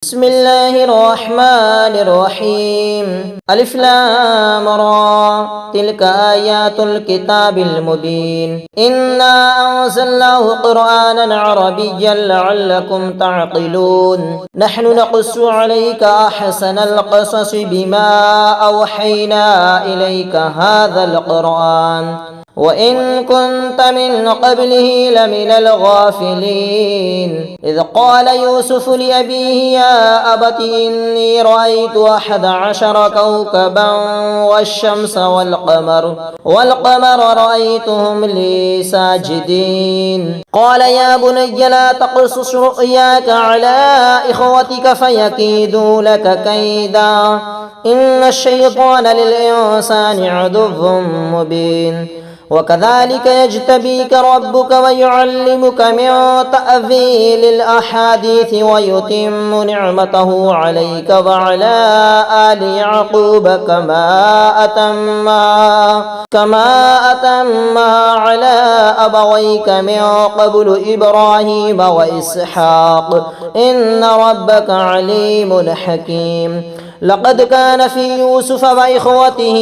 بسم الله الرحمن الرحيم ألف لام را تلك آيات الكتاب المبين إنا أنزلناه قرآنا عربيا لعلكم تعقلون نحن نقص عليك أحسن القصص بما أوحينا إليك هذا القرآن وإن كنت من قبله لمن الغافلين إذ قال يوسف لأبيه يا أبت إني رأيت 11 كوكبا والشمس والقمر رأيتهم لي ساجدين قال يا بني لا تقصص رؤياك على إخوتك فيكيدوا لك كيدا إن الشيطان للإنسان عدو مبين وكذلك يجتبيك ربك ويعلمك من تأويل الأحاديث ويتم نعمته عليك وعلى آل يعقوب كما أتمها على أبويك من قبل إبراهيم وإسحاق إن ربك عليم حكيم لقد كان في يوسف وإخوته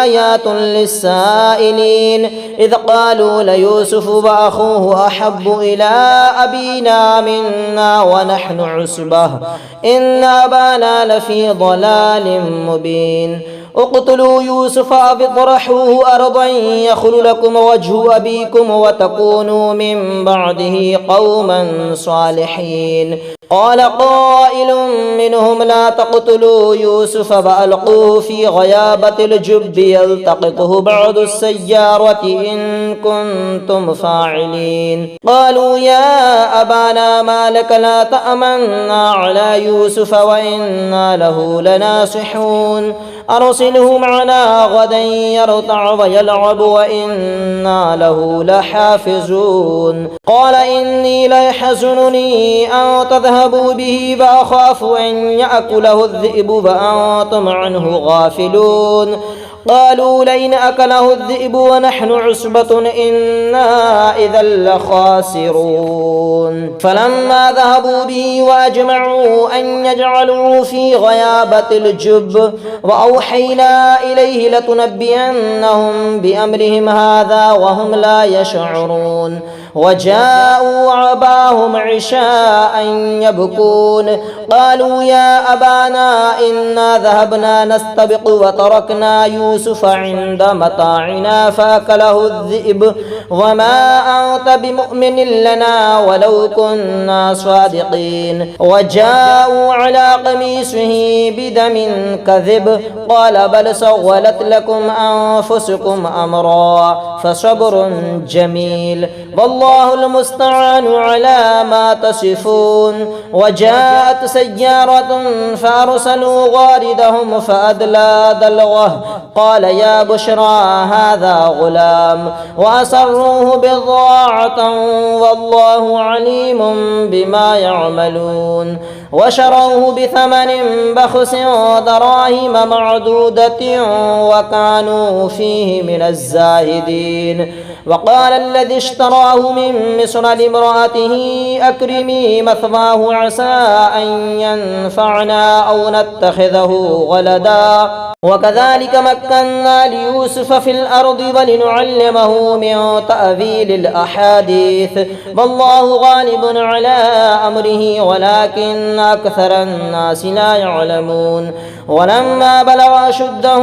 آيات للسائلين إذ قالوا ليوسف وأخوه أحب إلى أبينا منا ونحن عصبة إن أبانا لفي ضلال مبين اقتلوا يوسف أو اطرحوه أرضا يخل لكم وجه أبيكم وتكونوا من بعده قوما صالحين قال قائل منهم لا تقتلوا يوسف وألقوه في غيابة الجب يلتقطه بعض السيارة إن كنتم فاعلين قالوا يا أبانا ما لك لا تأمنا على يوسف وإنا له لناصحون أرسله معنا غدا يرتع ويلعب وإنا له لحافظون قال إني ليحزنني أن تذهبوا به وأخاف أن يأكله الذئب وأنتم عنه غافلون قالوا لئن أكله الذئب ونحن عصبة إنا إذا لخاسرون فلما ذهبوا به وأجمعوا أن يجعلوه في غيابة الجب وأوحينا إليه لتنبئنهم بأمرهم هذا وهم لا يشعرون وجاءوا أباهم عشاء يبكون قالوا يا أبانا إنا ذهبنا نستبق وتركنا يوسف عند متاعنا فأكله الذئب وما أنت بمؤمن لنا ولو كنا صادقين وجاءوا على قميصه بدم كذب قال بل سولت لكم أنفسكم أمرا فصبر جميل والله المستعان على ما تصفون وجاءت سيارة فأرسلوا واردهم فأدلى دلوه قال يا بشرى هذا غلام وأسروه بضاعة والله عليم بما يعملون وشروه بثمن بخس دراهم معدودة وكانوا فيه من الزاهدين وقال الذي اشتراه من مصر لامرأته أكرمي مثواه عسى أن ينفعنا أو نتخذه ولدا وكذلك مكنا ليوسف في الأرض ولنعلمه من تأويل الأحاديث والله غالب على أمره ولكن أكثر الناس لا يعلمون ولما بلغ أشده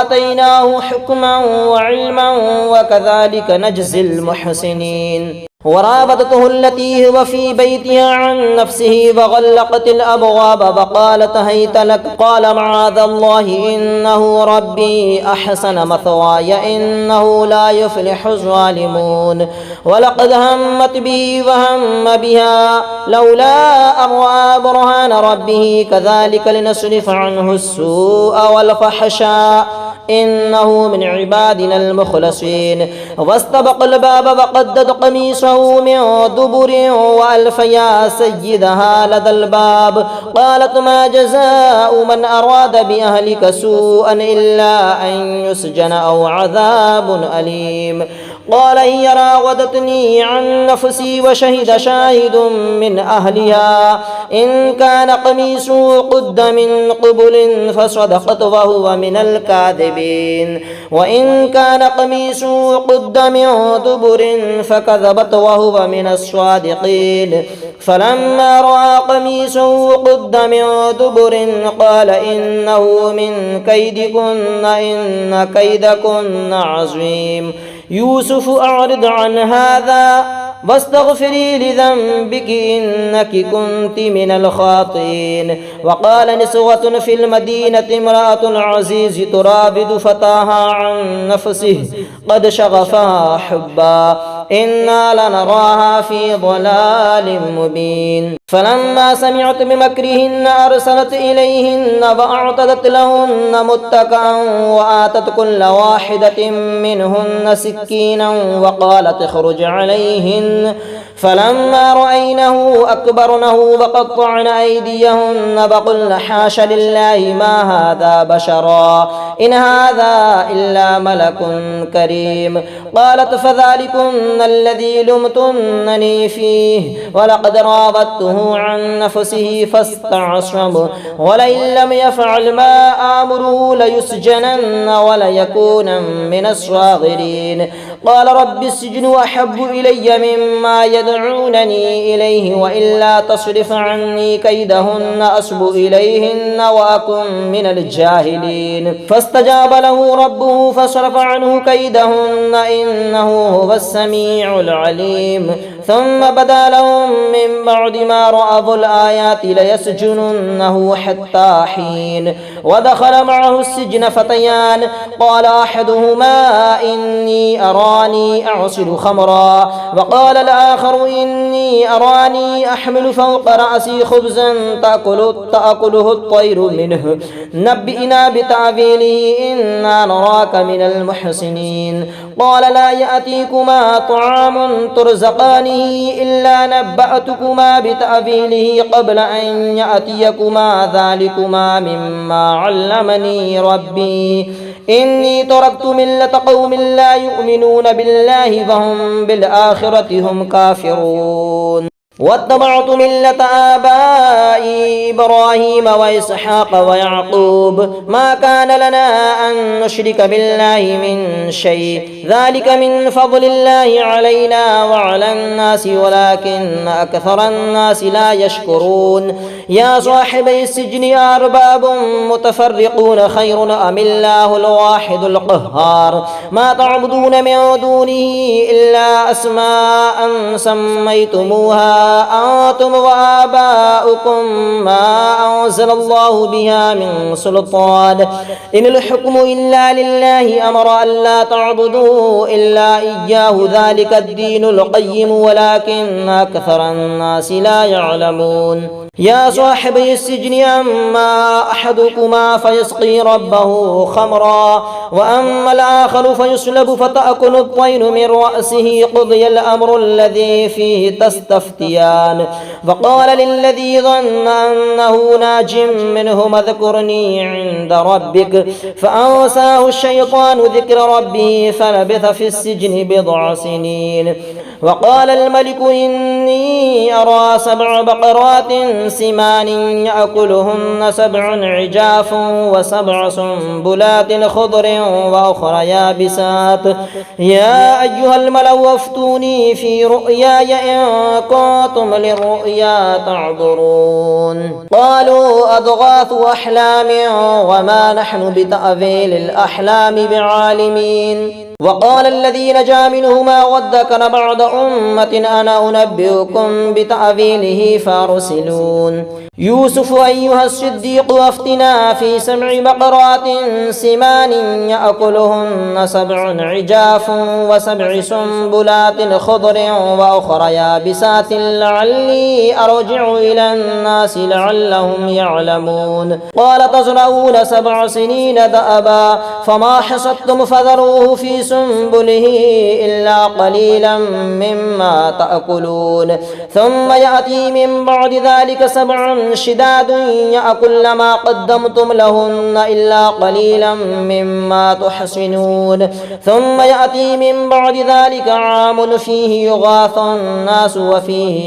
آتيناه حكما وعلما وكذلك نجزي المحسنين وراودته التي هو في بيتها عن نفسه وغلقت الأبواب وقالت هيت لك قال معاذ الله إنه ربي أحسن مثواي إنه لا يفلح الظالمون ولقد همت به وهم بها لولا أن رأى برهان ربه كذلك لنصرف عنه السوء والفحشاء إنه من عبادنا المخلصين واستبق الباب وقدد قميصه من دبر وألف يا سيدها لدى الباب قالت ما جزاء من أراد بأهلك سوءا إلا أن يسجن أو عذاب أليم قال هي راودتني عن نفسي وشهد شاهد من أهلها إن كان قميصه قد من قبل فصدقت وهو من الكاذبين وإن كان قميصه قد من دبر فكذبت وهو من الصادقين فلما رأى قميصه قد من دبر قال إنه من كيدكن إن كيدكن عظيم يوسف أعرض عن هذا واستغفري لذنبك إنك كنت من الخاطئين. وقال نسوة في المدينة امرأة العزيز تراود فتاها عن نفسه قد شغفها حبا إنا لنراها في ضلال مبين. فلما سمعت بمكرهن أرسلت إليهن وأعتدت لهن متكئا وآتت كل واحدة منهن سكينا وقالت اخرج عليهن فلما رأينه أكبرنه وقطعن أيديهن وقلن حاش لله ما هذا بشرا إن هذا إلا ملك كريم. قالت فذلكن الذي لمتنني فيه ولقد راودته عن نفسه فاستعصم ولئن لم يفعل ما آمره ليسجنن وليكون من الصاغرين. قال رب السجن أحب إلي مما يدعونني إليه وإلا تصرف عني كيدهن أصب إليهن وأكن من الجاهلين. فاستجاب له ربه فصرف عنه كيدهن إنه هو السميع العليم. ثم بدا لهم من بعد ما رأوا الآيات ليسجننه حتى حين. ودخل معه السجن فتيان قال أحدهما إني أراني أعصر خمرا وقال الآخر إني أراني أحمل فوق رأسي خبزا تأكله الطير منه نبئنا بتأويله إنا نراك من المحسنين. قال لا يأتيكما طعام ترزقانه إلا نبأتكما بتأويله قبل أن يأتيكما ذلكما مما علمني ربي إني تركت ملة قوم لا يؤمنون بالله وهم بالآخرة هم كافرون واتبعت ملة آبائي إبراهيم وإسحاق ويعقوب ما كان لنا أن نشرك بالله من شيء ذلك من فضل الله علينا وعلى الناس ولكن أكثر الناس لا يشكرون. يا صاحبي السجن أرباب متفرقون خير أم الله الواحد القهار ما تعبدون من دونه إلا أسماء سميتموها أنتم وآباؤكم ما أنزل الله بها من سلطان إن الحكم إلا لله أمر أن لا تعبدوا إلا إياه ذلك الدين القيم ولكن أكثر الناس لا يعلمون. يا صاحبي السجن أما أحدكما فيسقي ربه خمرا وأما الآخر فيسلب فتأكل الطير من رأسه قضي الأمر الذي فيه تستفتيان. وقال للذي ظن أنه ناج منهما اذكرني عند ربك فأنساه الشيطان ذكر ربه فلبث في السجن بضع سنين. وقال الملك إني أرى 7 بقرات سمان يأكلهن 7 عجاف و7 سنبلات خضر وأخرى يابسات يا أيها الملأ افتوني في رؤياي إن كنتم للرؤيا تعبرون. قالوا أضغاث أحلام وما نحن بتأويل الأحلام بعالمين. وقال الذي نجا منهما وادكر بعد أمة أنا أنبئكم بتأويله فارسلون. يوسف أيها الصديق أفتنا في 7 بقرات سمان يأكلهن 7 عجاف و7 سنبلات خضر وأخرى يابسات لعلي أرجع إلى الناس لعلهم يعلمون. قال تزرعون 7 سنين دأبا فما حصدتم فذروه في سنبله إلا قليلا مما تأكلون ثم يأتي من بعد ذلك 7 شداد يأكل ما قدمتم لهن إلا قليلا مما تحصنون ثم يأتي من بعد ذلك عام فيه يغاث الناس وفيه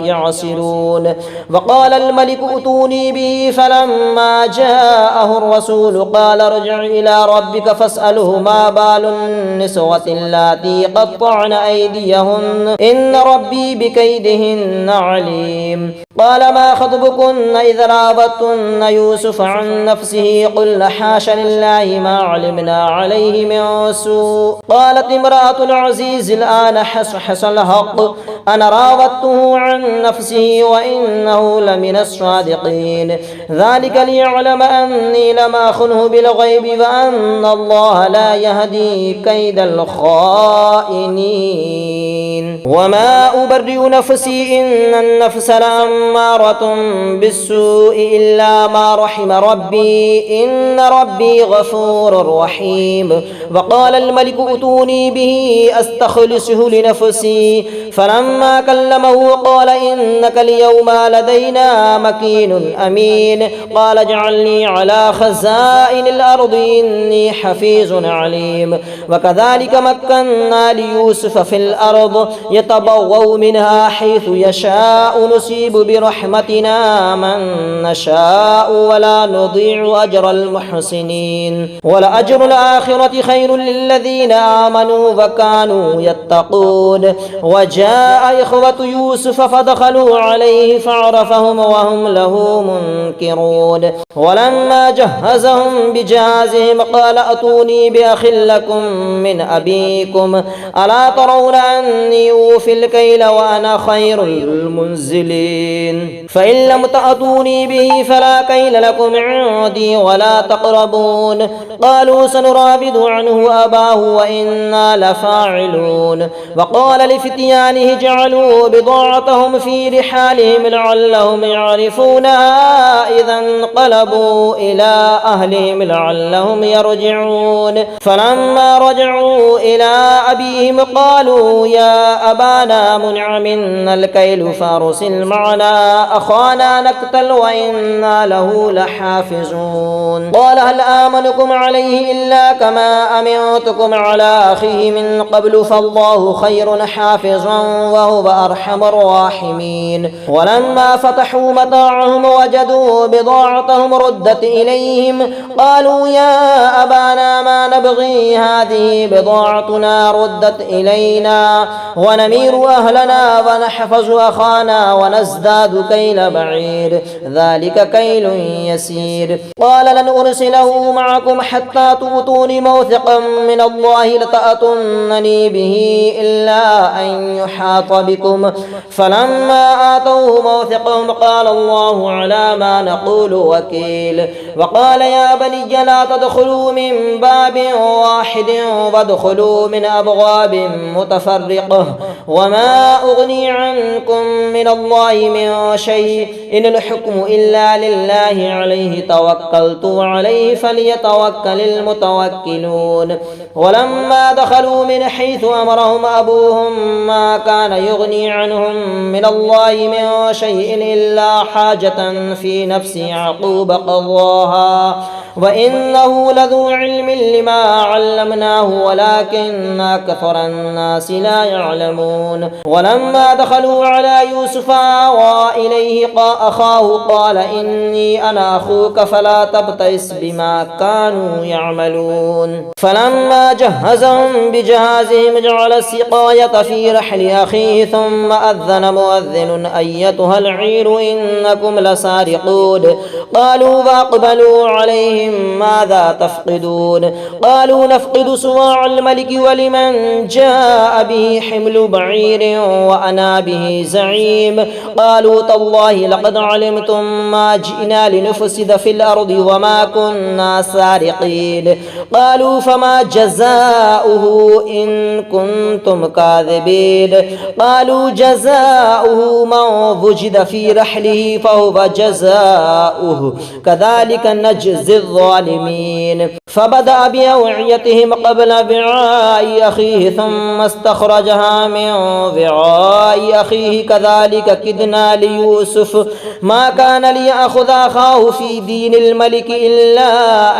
يعصرون وقال الملك ائتوني به فلما جاءه الرسول قال ارجع إلى ربك فاسأله ما بال النسوة اللاتي قطعن أيديهن إن ربي بكيدهن عليم قال ما خطبكن إذ راودتن يوسف عن نفسه قلن حاش لله ما علمنا عليه من سوء قالت امرأة العزيز الآن حصحص الحق أنا راودته عن نفسه وإنه لمن الصادقين ذلك ليعلم أني لم أخنه بالغيب وأن الله لا يهدي كيد الخائنين وما أبرئ نفسي إن النفس لأمارة بالسوء إلا ما رحم ربي إن ربي غفور رحيم وقال الملك ائتوني به أستخلصه لنفسي فلما كلمه قال إنك اليوم لدينا مكين أمين قال اجعلني على خزائن الأرض إني حفيظ عليم وكذلك مكنا ليوسف في الأرض يتبوأ منها حيث يشاء نصيب برحمتنا من نشاء ولا نضيع أجر المحسنين ولأجر الآخرة خير للذين آمنوا وكانوا يتقون وجاء إخوة يوسف فدخلوا عليه فعرفهم وهم له منكرون ولما جهزهم بجهازهم قال أتوني بأخ لكم من أبيكم ألا ترون أني أوفي الكيل وأنا خير المنزلين فإن لم تأتوني به فلا كيل لكم عندي ولا تقربون قالوا سنراود عنه أباه وإنا لفاعلون وقال لفتيانه اجعلوا بضاعتهم في رحالهم لعلهم يعرفونها إذا انقلبوا إلى أهلهم لعلهم يرجعون فلما رجعوا إلى أبيهم قالوا يا أبانا منع منا الكيل فارسل معنا أخانا نقتل وإنا له لحافظون قال هل آمنكم عليه إلا كما أمنتكم على أخيه من قبل فالله خير حافظا وهو أرحم الراحمين ولما فتحوا متاعهم وجدوا بضاعتهم ردت إليهم قالوا يا أبانا ما نبغي هذه بضاعتنا ردت إلينا ونمير أهلنا ونحفظ أخانا ونزداد كيل بعير ذلك كيل يسير قال لن أرسله معكم حتى تؤتون موثقا من الله لتأتونني به إلا أن يحاط بكم فلما آتوه موثقهم قال الله على ما نقول وكيل وقال يا بني لا تدخلوا من باب واحد وادخلوا من أبواب متفرقة وما أغني عنكم من الله من شيء إن الحكم إلا لله عليه توكلت عليه فليتوكل المتوكلون ولما دخلوا من حيث أمرهم أبوهم ما كان يغني عنهم من الله من شيء إلا حاجة في نفس يعقوب قضاها وإنه لذو علم لما علمناه ولكن أكثر الناس لا يعلمون ولما دخلوا على يوسف آوى إليه أخاه قال إني أنا أخوك فلا تبتئس بما كانوا يعملون فلما جهزهم بجهازهم جعل السقاية في رحل أخيه ثم أذن مؤذن أيتها العير إنكم لسارقون قالوا فأقبلوا عليهم ماذا تفقدون قالوا نفقد صواع الملك ولمن جاء به حمل بعير وأنا به زعيم قالوا تالله لقد علمتم ما جئنا لنفسد في الأرض وما كنا سارقين قالوا فما جزاؤه إن كنتم كاذبين قالوا جزاؤه من وجد في رحله فهو جزاؤه كذلك نجزي الظالمين. فبدأ بأوعيتهم قبل وعاء أخيه ثم استخرجها من وعاء أخيه كذلك كدنا ليوسف ما كان ليأخذ أخاه في دين الملك إلا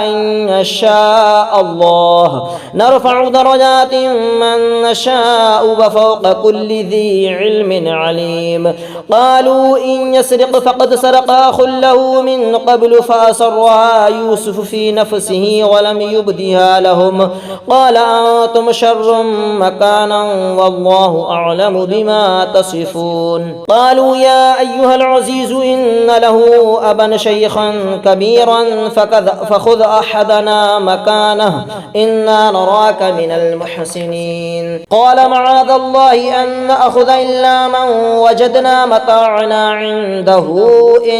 أن يشاء الله نرفع درجات من نشاء وفوق كل ذي علم عليم. قالوا إن يسرق فقد سرق أخ له من قبل فأسرها يوسف في نفسه ولم يبدها لهم قال أنتم شر مكانا والله أعلم بما تصفون. قالوا يا أيها العزيز إن له أبا شيخا كبيرا فخذ أحدنا مكانه إنا نراك من المحسنين. قال معاذ الله أن نأخذ إلا من وجدنا متاعنا عنده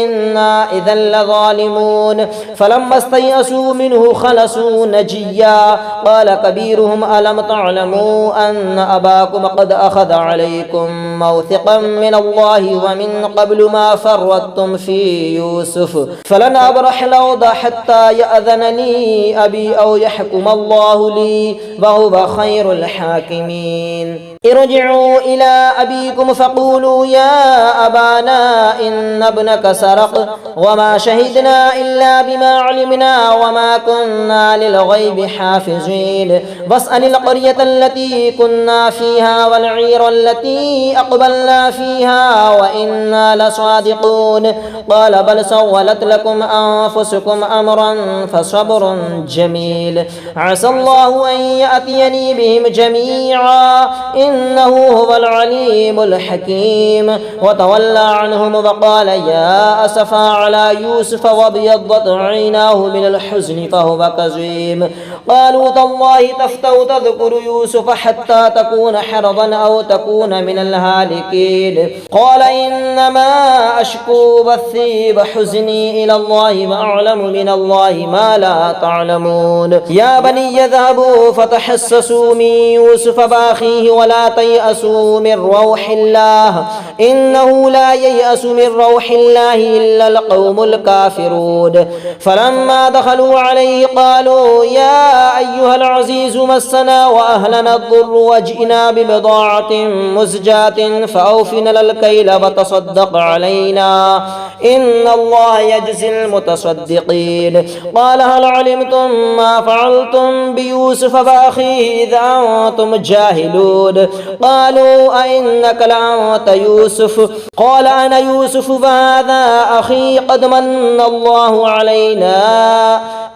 إنا إذا لظالمون. فلما استيأسوا منه خلصوا نجيا قال كبيرهم ألم تعلموا أن أباكم قد أخذ عليكم موثقا من الله ومن قبل ما فرطتم في يوسف فلن أبرح الأرض حتى يأذن لي أبي أو يحكم الله لي وهو خير الحاكمين. ارجعوا إلى أبيكم فقولوا يا أبانا إن ابنك سرق وما شهدنا إلا بما علمنا وما كنا للغيب حافظين واسأل القرية التي كنا فيها والعير التي أقبلنا فيها وإنا لصادقون. قال بل سولت لكم أنفسكم أمرا فصبر جميل عسى الله أن يأتيني بهم جميعا إنه هو العليم الحكيم. وتولى عنهم وقال يا أسفا على يوسف وابيضت عيناه من الحزن فهو كظيم. قالوا تالله تفتأ تذكر يوسف حتى تكون حرضا أو تكون من الهالكين. قال إنما أشكو بثي وحزني إلى الله وأعلم من الله ما لا تعلمون. يا بني يذهبوا فتحسسوا من يوسف وأخيه ولا تيأسوا من روح الله إنه لا ييأس من روح الله إلا القوم الكافرون. فلما دخلوا عليه قالوا يا أيها العزيز مسنا وأهلنا الضر وجئنا ببضاعة مزجاة فأوفنا الكيل وتصدق علينا إن الله يجزي المتصدقين. قال هل علمتم ما فعلتم بيوسف وأخيه إذ أنتم جاهلون. قالوا أئنك لأنت يوسف قال أنا يوسف وهذا أخي قد من الله علينا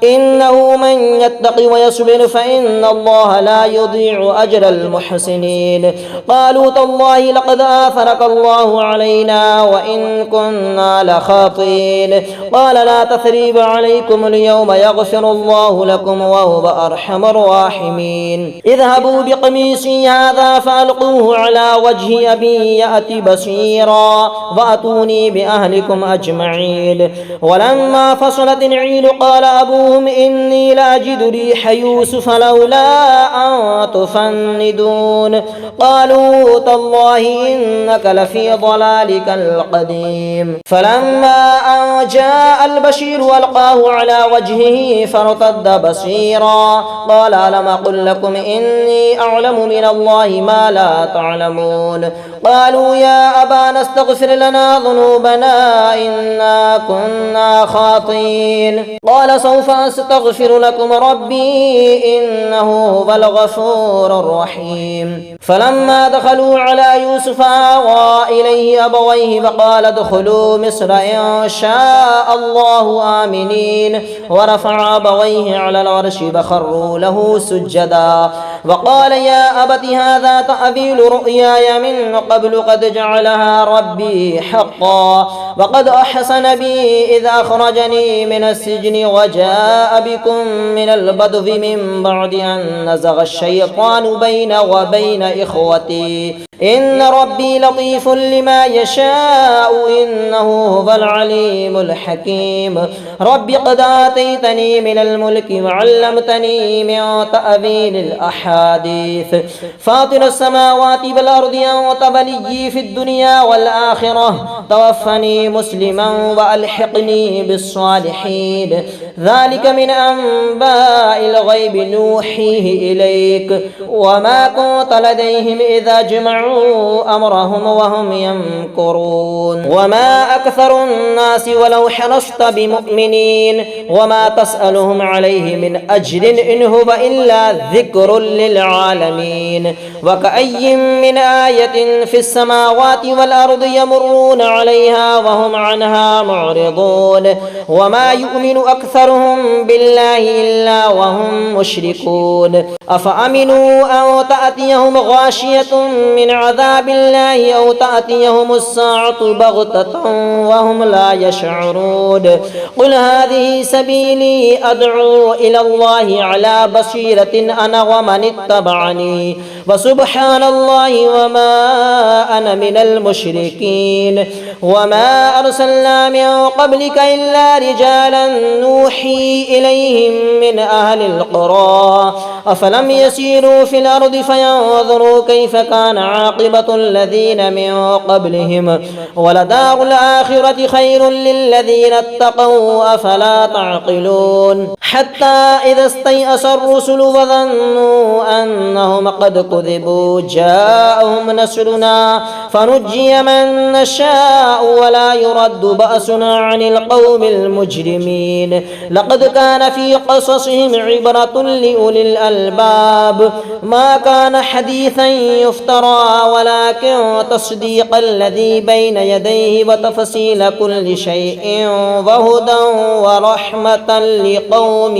إنه من يتق ويصبر فإن الله لا يضيع أجر المحسنين. قالوا تالله لقد آثرك الله علينا وإن كنا لخاطئين. قال لا تثريب عليكم اليوم يغفر الله لكم وهو أرحم الراحمين. اذهبوا بقميصي هذا فألقوه على وجه أبي يأتي بصيرا وأتوني بأهلكم أجمعين. ولما فصلت العير قال أبوهم إني لأجد ريح يوسف لولا أن تفندون. قالوا تالله إنك لفي ضلالك القديم. فلما أن جاء البشير ألقاه على وجهه فارتد بصيرا قال ألم أقل لكم إني أعلم من الله ما لا تعلمون. قالوا يا أبانا استغفر لنا ذنوبنا إنا كنا خاطئين. قال سوف أستغفر لكم ربي إنه هو الغفور الرحيم. فلما دخلوا على يوسف آوى إليه أبويه وقال ادخلوا مصر إن شاء الله آمنين. ورفع أبويه على العرش فخروا له سجدا وقال يا أبت هذا تأويل رؤياي من قبل قد جعلها ربي حقا وقد أحسن بي إذ أخرجني من السجن وجاء بكم من البدو من بعد أن نزغ الشيطان بيني وبين إخوتي إن ربي لطيف لما يشاء إنه هو العليم الحكيم. رب قد آتيتني من الملك وعلمتني من تأويل الأحاديث الأحاديث فاطر السماوات والأرض أنت وليي في الدنيا والآخرة توفني مسلما وألحقني بالصالحين ذلك من أنباء الغيب نوحيه إليك وما كنت لديهم إذا جمعوا أمرهم وهم يمكرون وما أكثر الناس ولو حرصت بمؤمنين وما تسألهم عليه من أجر إن هو إلا ذكر للعالمين وكأي من آية في السماوات والأرض يمرون عليها وهم عنها معرضون وما يؤمن أكثرهم بالله إلا وهم مشركون أفأمنوا أن تأتيهم غاشية من عذاب الله أو تأتيهم الساعة بغتة وهم لا يشعرون قل هذه سبيلي أدعو إلى الله على بصيرة أنا ومن اتبعني وسبحان الله وما أنا من المشركين وما أرسلنا من قبلك إلا رجالا نوحي إليهم من أهل القرى أفلم يسيروا في الأرض فينظروا كيف كان عاقبة الذين من قبلهم ولدار الآخرة خير للذين اتقوا أفلا تعقلون حتى إذا استيأس الرسل وظنوا أنهم قد كذبوا جاءهم نصرنا فنجي من نشاء ولا يرد بأسنا عن القوم المجرمين لقد كان في قصصهم عبرة لأولي الألباب ما كان حديثا يفترى ولكن تصديق الذي بين يديه وتفصيل كل شيء وهدى ورحمة لقوم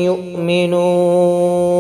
يؤمنون.